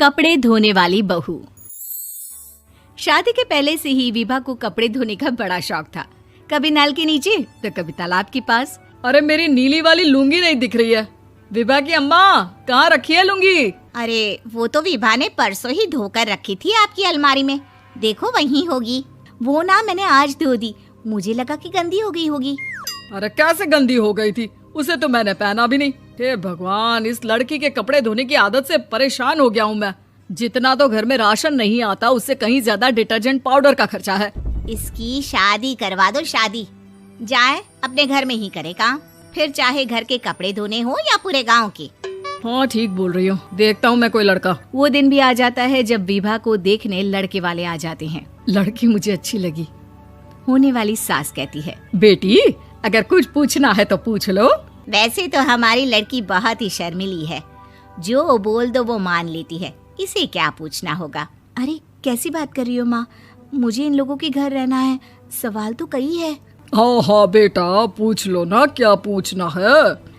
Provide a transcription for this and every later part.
कपड़े धोने वाली बहू। शादी के पहले से ही विभा को कपड़े धोने का बड़ा शौक था। कभी नल के नीचे तो कभी तालाब के पास। अरे मेरी नीली वाली लुंगी नहीं दिख रही है। विभा की अम्मा, कहाँ रखी है लुंगी? अरे वो तो विभा ने परसों ही धोकर रखी थी आपकी अलमारी में, देखो वहीं होगी। वो ना मैंने आज धो दी, मुझे लगा कि गंदी हो गई होगी। अरे कैसे गंदी हो गई थी? उसे तो मैंने पहना भी नहीं। हे भगवान, इस लड़की के कपड़े धोने की आदत से परेशान हो गया हूँ मैं। जितना तो घर में राशन नहीं आता, उससे कहीं ज्यादा डिटर्जेंट पाउडर का खर्चा है। इसकी शादी करवा दो, शादी जाए अपने घर में ही करे काम, फिर चाहे घर के कपड़े धोने हो या पूरे गांव के। हाँ ठीक बोल रही हूँ, देखता हूँ मैं कोई लड़का। वो दिन भी आ जाता है जब विभा को देखने लड़के वाले आ जाते हैं। लड़की मुझे अच्छी लगी। होने वाली सास कहती है, बेटी अगर कुछ पूछना है तो पूछ लो। वैसे तो हमारी लड़की बहुत ही शर्मीली है, जो बोल दो वो मान लेती है, इसे क्या पूछना होगा। अरे कैसी बात कर रही हो माँ, मुझे इन लोगों के घर रहना है, सवाल तो कई है। हाँ हाँ बेटा, पूछ लो ना, क्या पूछना है।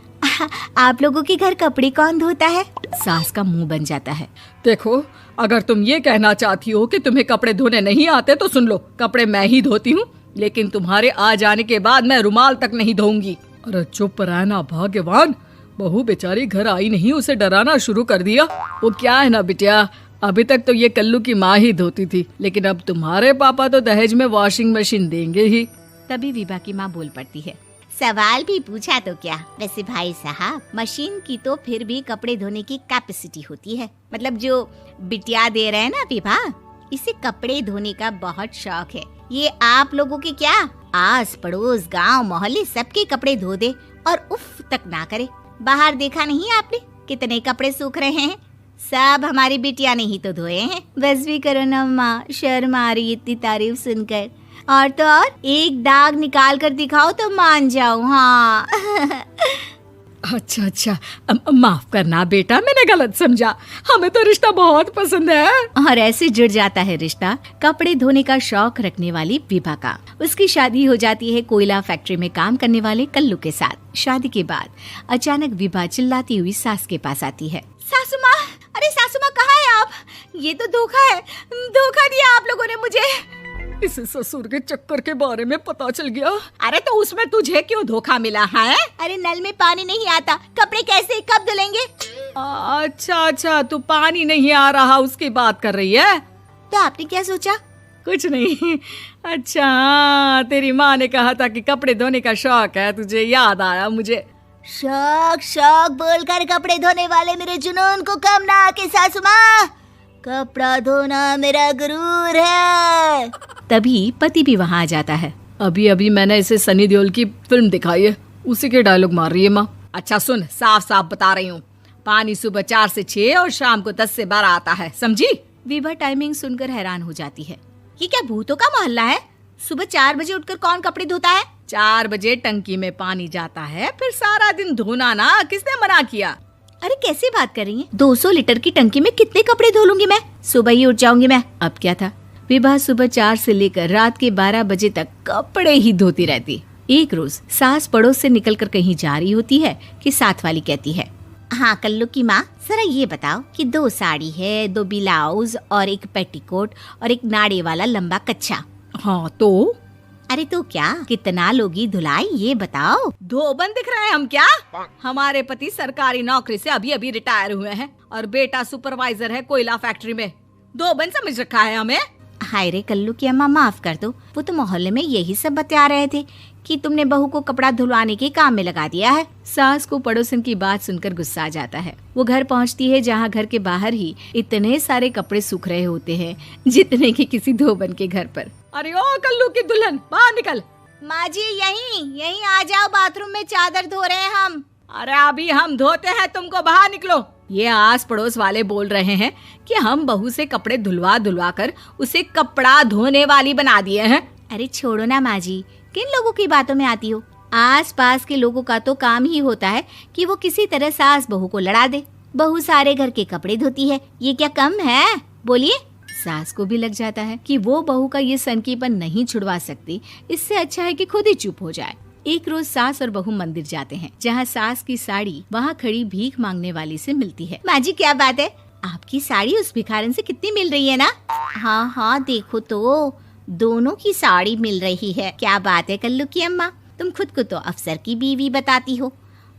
आप लोगों के घर कपड़े कौन धोता है? सास का मुंह बन जाता है। देखो, अगर तुम ये कहना चाहती हो कि तुम्हें कपड़े धोने नहीं आते तो सुन लो, कपड़े मैं ही धोती हूँ, लेकिन तुम्हारे आ जाने के बाद मैं रुमाल तक नहीं धोऊंगी। अरे चुप रहना भाग्यवान, बहू बेचारी घर आई नहीं, उसे डराना शुरू कर दिया। वो क्या है ना बिटिया, अभी तक तो ये कल्लू की माँ ही धोती थी, लेकिन अब तुम्हारे पापा तो दहेज में वॉशिंग मशीन देंगे ही। तभी विभा की माँ बोल पड़ती है, सवाल भी पूछा तो क्या। वैसे भाई साहब, मशीन की तो फिर भी कपड़े धोने की कैपेसिटी होती है। मतलब जो बिटिया दे रहे हैं ना विभा, इसे कपड़े धोने का बहुत शौक है। ये आप लोगों के क्या, आस पड़ोस गांव मोहल्ले सबके कपड़े धो दे और उफ तक ना करे। बाहर देखा नहीं आपने कितने कपड़े सूख रहे हैं? सब हमारी बिटिया ने ही तो धोए हैं। बस भी करो ना माँ, शर्म आ रही इतनी तारीफ सुनकर। और तो और एक दाग निकाल कर दिखाओ तो मान जाऊं। हाँ अच्छा, माफ करना बेटा, मैंने गलत समझा। हमें तो रिश्ता बहुत पसंद है। और ऐसे जुड़ जाता है रिश्ता कपड़े धोने का शौक रखने वाली विभा का। उसकी शादी हो जाती है कोयला फैक्ट्री में काम करने वाले कल्लू के साथ। शादी के बाद अचानक विभा चिल्लाती हुई सास के पास आती है। सासू माँ, अरे सासू माँ कहाँ है आप? ये तो धोखा है, धोखा दिया आप लोगों ने मुझे। इसे ससुर के चक्कर के बारे में पता चल गया। अरे तो उसमें तुझे क्यों धोखा मिला है? अरे नल में पानी नहीं आता, कपड़े कैसे कब धुलेंगे? अच्छा, तू पानी नहीं आ रहा उसकी बात कर रही है। तो आपने क्या सोचा? कुछ नहीं। अच्छा, तेरी माँ ने कहा था कि कपड़े धोने का शौक है तुझे, याद आया मुझे। शौक बोलकर कपड़े धोने वाले मेरे जुनून को कम ना आके सासू माँ, कपड़ा धोना मेरा गुरूर है। तभी पति भी वहाँ आ जाता है। अभी मैंने इसे सनी देओल की फिल्म दिखाई है, उसी के डायलॉग मार रही है माँ। अच्छा सुन, साफ साफ बता रही हूँ, पानी सुबह 4 से 6 और शाम को 10 से 12 आता है, समझी? विभा टाइमिंग सुनकर हैरान हो जाती है। ये क्या भूतों का मोहल्ला है? सुबह 4 बजे उठकर कौन कपड़े धोता है? 4 बजे टंकी में पानी जाता है, फिर सारा दिन धोना ना, किसने मना किया? अरे कैसी बात कर रही हैं? 200 लीटर की टंकी में कितने कपड़े धो लूंगी मैं? सुबह ही उठ जाऊंगी मैं। अब क्या था, विभा सुबह 4 से लेकर रात के 12 बजे तक कपड़े ही धोती रहती। एक रोज सास पड़ोस से निकलकर कहीं जा रही होती है कि साथ वाली कहती है, हाँ कल्लू की माँ, जरा ये बताओ कि 2 साड़ी है, 2 ब्लाउज और एक पेटीकोट और एक नाड़े वाला लंबा कच्छा। हाँ तो? अरे तो क्या, कितना लोगी धुलाई ये बताओ। धोबन दिख रहे हैं हम क्या? हमारे पति सरकारी नौकरी से अभी रिटायर हुए हैं और बेटा सुपरवाइजर है कोयला फैक्ट्री में। धोबन समझ रखा है हमें? हाय रे कल्लू की अम्मा, माफ कर दो, वो तो मोहल्ले में यही सब बता रहे थे कि तुमने बहू को कपड़ा धुलवाने के काम में लगा दिया है। सास को पड़ोसन की बात सुनकर गुस्सा आ जाता है। वो घर पहुंचती है जहां घर के बाहर ही इतने सारे कपड़े सूख रहे होते हैं जितने कि किसी धोबन के घर पर। अरे ओ कल्लू की दुल्हन, बाहर निकल। माँ जी यहीं आ जाओ, बाथरूम में चादर धो रहे हैं हम। अरे अभी हम धोते हैं, तुमको बाहर निकलो। ये आस पड़ोस वाले बोल रहे हैं कि हम बहू से कपड़े धुलवा कर उसे कपड़ा धोने वाली बना दिए हैं। अरे छोड़ो ना माँ जी, किन लोगों की बातों में आती हो? आस पास के लोगों का तो काम ही होता है कि वो किसी तरह सास बहू को लड़ा दे। बहू सारे घर के कपड़े धोती है, ये क्या कम है? बोलिए। सास को भी लग जाता है कि वो बहू का ये सनकीपन नहीं छुड़वा सकती, इससे अच्छा है कि खुद ही चुप हो जाए। एक रोज सास और बहू मंदिर जाते हैं, जहाँ सास की साड़ी वहाँ खड़ी भीख मांगने वाली से मिलती है। माँ जी क्या बात है, आपकी साड़ी उस भिखारन से कितनी मिल रही है ना? हाँ हाँ, देखो तो दोनों की साड़ी मिल रही है। क्या बात है कल्लू की अम्मा, तुम खुद को तो अफसर की बीवी बताती हो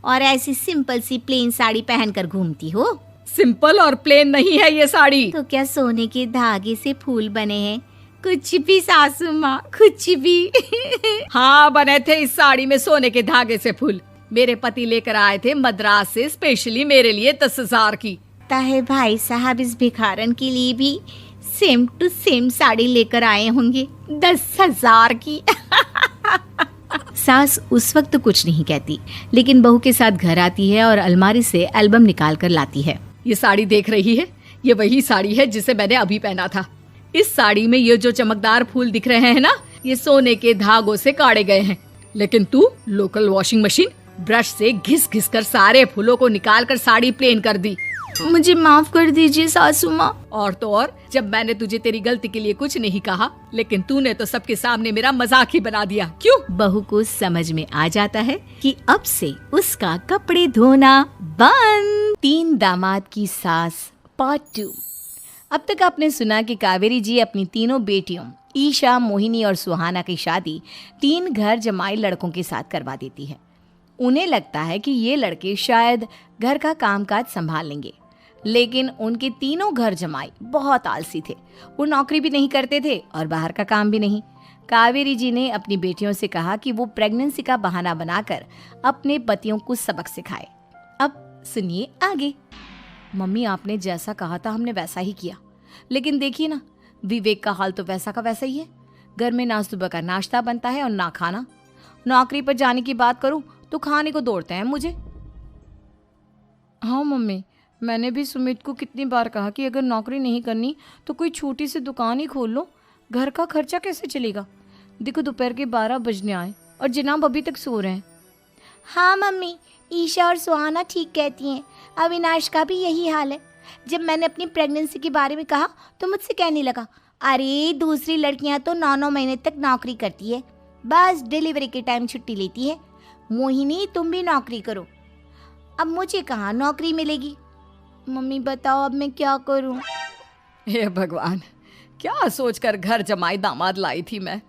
और ऐसी सिंपल सी प्लेन साड़ी पहनकर घूमती हो। सिंपल और प्लेन नहीं है ये साड़ी। तो क्या सोने के धागे से फूल बने हैं? कुछ भी सासू माँ, कुछ भी। हाँ, बने थे इस साड़ी में सोने के धागे से फूल। मेरे पति लेकर आए थे मद्रास से स्पेशली मेरे लिए 10,000 की। ताहे भाई साहब इस भिखारन के लिए भी सेम टू सेम साड़ी लेकर आए होंगे 10,000 की। सास उस वक्त कुछ नहीं कहती, लेकिन बहू के साथ घर आती है और अलमारी से एल्बम निकाल कर लाती है। ये साड़ी देख रही है, ये वही साड़ी है जिसे मैंने अभी पहना था। इस साड़ी में ये जो चमकदार फूल दिख रहे हैं ना, ये सोने के धागों से काढ़े गए हैं। लेकिन तू लोकल वॉशिंग मशीन ब्रश से घिस घिस कर सारे फूलों को निकाल कर साड़ी प्लेन कर दी। मुझे माफ कर दीजिए सासू माँ। और तो और, जब मैंने तुझे तेरी गलती के लिए कुछ नहीं कहा, लेकिन तूने तो सबके सामने मेरा मजाक ही बना दिया। क्यों? बहू को समझ में आ जाता है कि अब से उसका कपड़े धोना बंद। 3 दामाद की सास पार्ट 2। अब तक आपने सुना कि कावेरी जी अपनी तीनों बेटियों ईशा, मोहिनी और सुहाना की शादी 3 घर जमाई लड़कों के साथ करवा देती है। उन्हें लगता है कि ये लड़के शायद घर का कामकाज संभाल लेंगे, लेकिन उनके तीनों घर जमाई बहुत आलसी थे। वो नौकरी भी नहीं करते थे और बाहर का काम भी नहीं। कावेरी जी ने अपनी बेटियों से कहा कि वो प्रेगनेंसी का बहाना बनाकर अपने पतियों को सबक सिखाए। अब सुनिए आगे। मम्मी, आपने जैसा कहा था हमने वैसा ही किया, लेकिन देखिए ना, विवेक का हाल तो वैसा का वैसा ही है। घर में ना सुबह का नाश्ता बनता है और ना खाना। नौकरी पर जाने की बात करूं तो खाने को दौड़ते हैं मुझे। हाँ मम्मी, मैंने भी सुमित को कितनी बार कहा कि अगर नौकरी नहीं करनी तो कोई छोटी सी दुकान ही खोल लो, घर का खर्चा कैसे चलेगा। देखो दोपहर के 12 बजने आए और जनाब अभी तक सो रहे हैं। हाँ मम्मी, ईशा और सुहाना ठीक कहती हैं। अविनाश का भी यही हाल है। जब मैंने अपनी प्रेगनेंसी के बारे में कहा तो मुझसे कहने लगा, अरे दूसरी लड़कियां तो 9-9 महीने तक नौकरी करती है, बस डिलीवरी के टाइम छुट्टी लेती है। मोहिनी, तुम भी नौकरी करो। अब मुझे कहाँ नौकरी मिलेगी? मम्मी बताओ अब मैं क्या करूं? हे भगवान, क्या सोचकर घर जमाई दामाद लाई थी मैं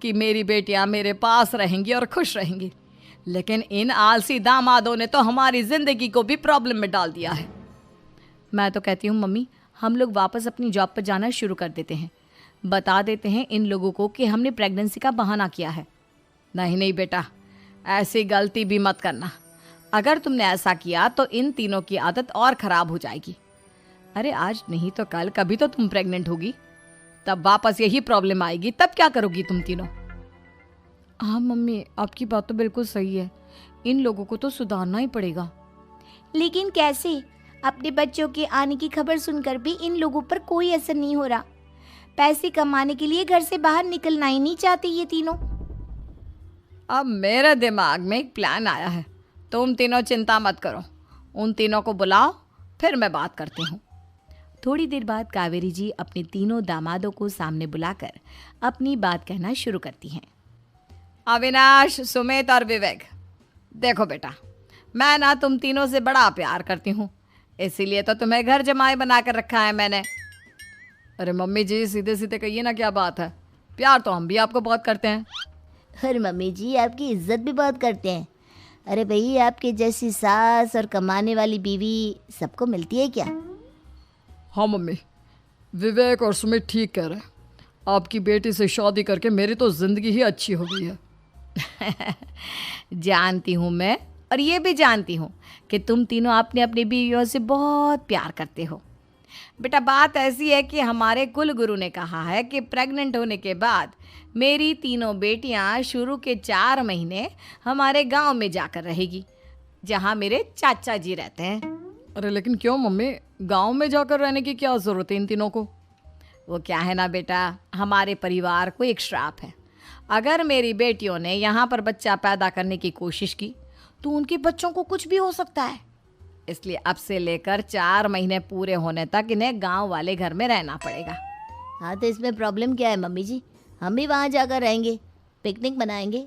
कि मेरी बेटियां मेरे पास रहेंगी और खुश रहेंगी। लेकिन इन आलसी दामादों ने तो हमारी जिंदगी को भी प्रॉब्लम में डाल दिया है। मैं तो कहती हूँ मम्मी, हम लोग वापस अपनी जॉब पर जाना शुरू कर देते हैं। बता देते हैं इन लोगों को कि हमने प्रेगनेंसी का बहाना किया है। नहीं नहीं बेटा, ऐसी गलती भी मत करना। अगर तुमने ऐसा किया तो इन तीनों की आदत और खराब हो जाएगी। अरे आज नहीं तो कल कभी तो तुम प्रेग्नेंट होगी, तब वापस यही प्रॉब्लम आएगी। तब क्या करोगी तुम तीनों? हाँ मम्मी, आपकी बात तो बिल्कुल सही है। इन लोगों को तो सुधारना ही पड़ेगा। लेकिन कैसे? अपने बच्चों के आने की खबर सुनकर भी इन लोगों पर कोई असर नहीं हो रहा। पैसे कमाने के लिए घर से बाहर निकलना ही नहीं चाहते ये तीनों। अब मेरे दिमाग में एक प्लान आया है। तुम तीनों चिंता मत करो, उन तीनों को बुलाओ, फिर मैं बात करती हूँ। थोड़ी देर बाद कावेरी जी अपने तीनों दामादों को सामने बुलाकर अपनी बात कहना शुरू करती हैं। अविनाश, सुमित और विवेक, देखो बेटा, मैं ना तुम तीनों से बड़ा प्यार करती हूँ, इसीलिए तो तुम्हें घर जमाई बना कर रखा है मैंने। अरे मम्मी जी, सीधे सीधे कहिए ना, क्या बात है? प्यार तो हम भी आपको बहुत करते हैं। अरे मम्मी जी, आपकी इज्जत भी बहुत करते हैं। अरे भाई, आपके जैसी सास और कमाने वाली बीवी सबको मिलती है क्या? हाँ मम्मी, विवेक और सुमित ठीक कह रहे हैं। आपकी बेटी से शादी करके मेरी तो जिंदगी ही अच्छी हो गई है। जानती हूँ मैं, और ये भी जानती हूँ कि तुम तीनों अपने अपनी बीवियों से बहुत प्यार करते हो। बेटा, बात ऐसी है कि हमारे कुल गुरु ने कहा है कि प्रेग्नेंट होने के बाद मेरी तीनों बेटियां शुरू के 4 महीने हमारे गांव में जाकर रहेगी, जहां मेरे चाचा जी रहते हैं। अरे लेकिन क्यों मम्मी, गांव में जाकर रहने की क्या जरूरत है इन तीनों को? वो क्या है ना बेटा, हमारे परिवार को एक श्राप है। अगर मेरी बेटियों ने यहाँ पर बच्चा पैदा करने की कोशिश की तो उनके बच्चों को कुछ भी हो सकता है। इसलिए अब से लेकर 4 महीने पूरे होने तक इन्हें गांव वाले घर में रहना पड़ेगा। हाँ, तो इसमें प्रॉब्लम क्या है मम्मी जी? हम भी वहाँ जाकर रहेंगे, पिकनिक मनाएंगे।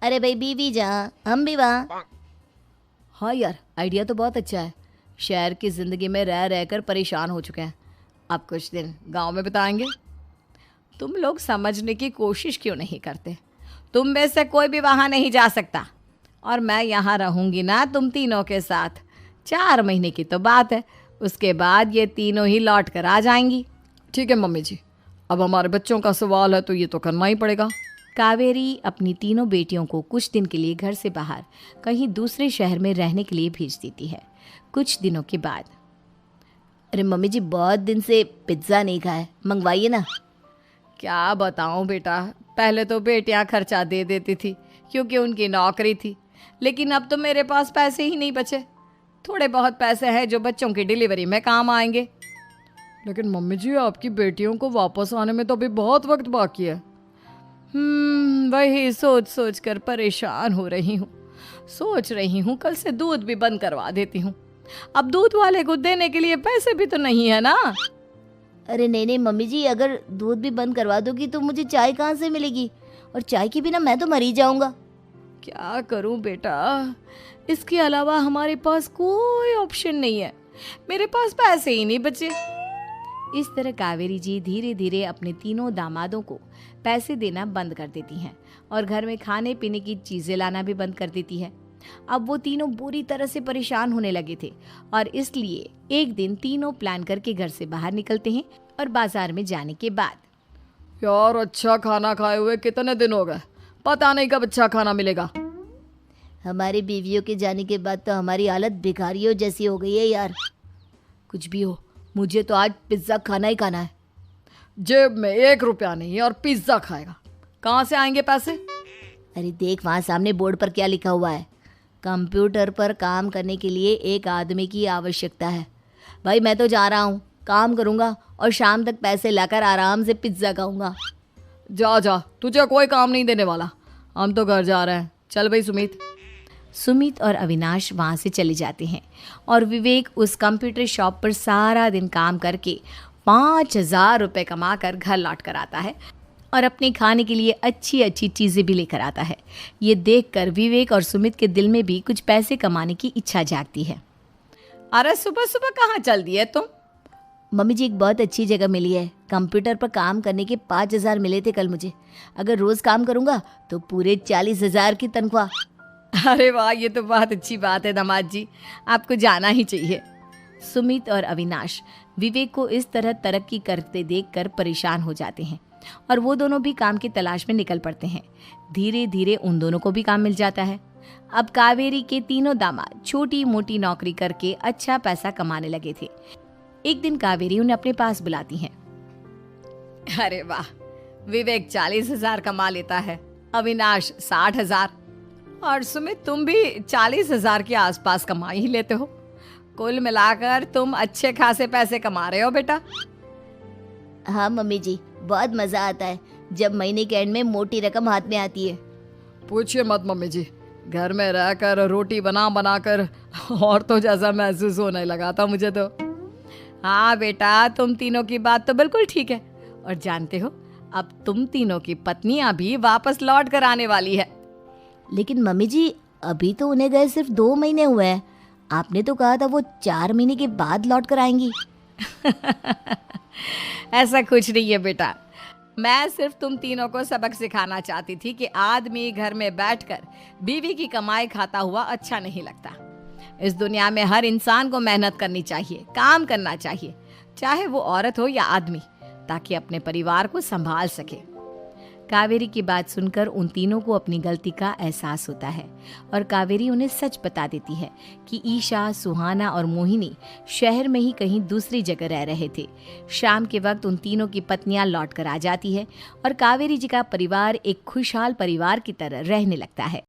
अरे भाई, बीवी जहाँ हम भी वहाँ। हाँ यार, आइडिया तो बहुत अच्छा है। शहर की ज़िंदगी में रह रहकर परेशान हो चुके हैं। अब कुछ दिन गांव में बिताएंगे। तुम लोग समझने की कोशिश क्यों नहीं करते? तुम में से कोई भी वहाँ नहीं जा सकता और मैं यहाँ रहूँगी ना तुम तीनों के साथ। 4 महीने की तो बात है, उसके बाद ये तीनों ही लौट कर आ जाएंगी। ठीक है मम्मी जी, अब हमारे बच्चों का सवाल है तो ये तो करना ही पड़ेगा। कावेरी अपनी तीनों बेटियों को कुछ दिन के लिए घर से बाहर कहीं दूसरे शहर में रहने के लिए भेज देती है। कुछ दिनों के बाद, अरे मम्मी जी, बहुत दिन से पिज्ज़ा नहीं खाया, मंगवाइए ना। क्या बताऊं बेटा, पहले तो बेटियां खर्चा दे देती थी क्योंकि उनकी नौकरी थी, लेकिन अब तो मेरे पास पैसे ही नहीं बचे। थोड़े बहुत पैसे हैं जो बच्चों की डिलीवरी में काम आएंगे। लेकिन मम्मी जी, आपकी बेटियों को वापस आने में तो अभी बहुत वक्त बाकी है। वही सोच सोच कर परेशान हो रही हूँ। सोच रही हूँ कल से दूध भी बंद करवा देती हूँ। अब दूध वाले को देने के लिए पैसे भी तो नहीं है ना। अरे नहीं मम्मी जी, अगर दूध भी बंद करवा दोगी तो मुझे चाय कहाँ से मिलेगी? और चाय के बिना मैं तो मर ही जाऊंगा। क्या करूं बेटा, इसके अलावा हमारे पास कोई ऑप्शन नहीं है। मेरे पास पैसे ही नहीं बचे। इस तरह कावेरी जी धीरे धीरे अपने तीनों दामादों को पैसे देना बंद कर देती हैं और घर में खाने पीने की चीज़ें लाना भी बंद कर देती है। अब वो तीनों बुरी तरह से परेशान होने लगे थे और इसलिए एक दिन तीनों प्लान करके घर से बाहर निकलते हैं और बाजार में जाने के बाद, यार अच्छा खाना खाए हुए कितने दिन हो गए, पता नहीं कब अच्छा खाना मिलेगा। हमारी बीवियों के जाने के बाद तो हमारी हालत भिखारियों जैसी हो गई है यार। कुछ भी हो, मुझे तो आज पिज्ज़ा खाना ही खाना है। जेब में 1 रुपया नहीं और पिज्ज़ा खाएगा, कहाँ से आएंगे पैसे? अरे देख, वहाँ सामने बोर्ड पर क्या लिखा हुआ है, कंप्यूटर पर काम करने के लिए एक आदमी की आवश्यकता है। भाई मैं तो जा रहा हूँ, काम करूँगा और शाम तक पैसे लाकर आराम से पिज्ज़ा खाऊंगा। जा जा, तुझे कोई काम नहीं देने वाला, हम तो घर जा रहे हैं। चल भाई सुमित। सुमित और अविनाश वहाँ से चले जाते हैं और विवेक उस कंप्यूटर शॉप पर सारा दिन काम करके 5,000 रुपये कमा कर घर लौट कर आता है और अपने खाने के लिए अच्छी अच्छी चीज़ें भी लेकर आता है। ये देखकर विवेक और सुमित के दिल में भी कुछ पैसे कमाने की इच्छा जागती है। अरे सुबह सुबह कहाँ चल दिए तुम? मम्मी जी, एक बहुत अच्छी जगह मिली है। कंप्यूटर पर काम करने के 5,000 मिले थे कल मुझे। अगर रोज़ काम करूँगा तो पूरे 40,000 की तनख्वाह। अरे वाह, ये तो बहुत अच्छी बात है दामाद जी, आपको जाना ही चाहिए। सुमित और अविनाश विवेक को इस तरह तरक्की करते देखकर परेशान हो जाते हैं और वो दोनों भी काम की तलाश में निकल पड़ते हैं। धीरे धीरे उन दोनों को भी काम मिल जाता है। अब कावेरी के तीनों दामाद छोटी मोटी नौकरी करके अच्छा पैसा कमाने लगे थे। एक दिन कावेरी उन्हें अपने पास बुलाती है। अरे वाह, विवेक 40,000 कमा लेता है, अविनाश 60,000 और सुमित तुम भी 40,000 के आसपास कमा ही लेते हो। कुल मिलाकर तुम अच्छे खासे पैसे कमा रहे हो बेटा। हाँ मम्मी जी, बहुत मज़ा आता है जब महीने के एंड में मोटी रकम हाथ में आती है। पूछिए मत मम्मी जी, घर में रहकर रोटी बना बना कर और तो जैसा महसूस होने लगा था मुझे तो। हाँ बेटा, तुम तीनों की बात तो बिल्कुल ठीक है। और जानते हो, अब तुम तीनों की पत्नियां भी वापस लौट कर आने वाली है। लेकिन मम्मी जी, अभी तो उन्हें गए सिर्फ 2 महीने हुए हैं। आपने तो कहा था वो 4 महीने के बाद लौट कर आएंगी। ऐसा कुछ नहीं है बेटा, मैं सिर्फ तुम तीनों को सबक सिखाना चाहती थी कि आदमी घर में बैठकर बीवी की कमाई खाता हुआ अच्छा नहीं लगता। इस दुनिया में हर इंसान को मेहनत करनी चाहिए, काम करना चाहिए, चाहे वो औरत हो या आदमी, ताकि अपने परिवार को संभाल सके। कावेरी की बात सुनकर उन तीनों को अपनी गलती का एहसास होता है और कावेरी उन्हें सच बता देती है कि ईशा, सुहाना और मोहिनी शहर में ही कहीं दूसरी जगह रह रहे थे। शाम के वक्त उन तीनों की पत्नियां लौट कर आ जाती है और कावेरी जी का परिवार एक खुशहाल परिवार की तरह रहने लगता है।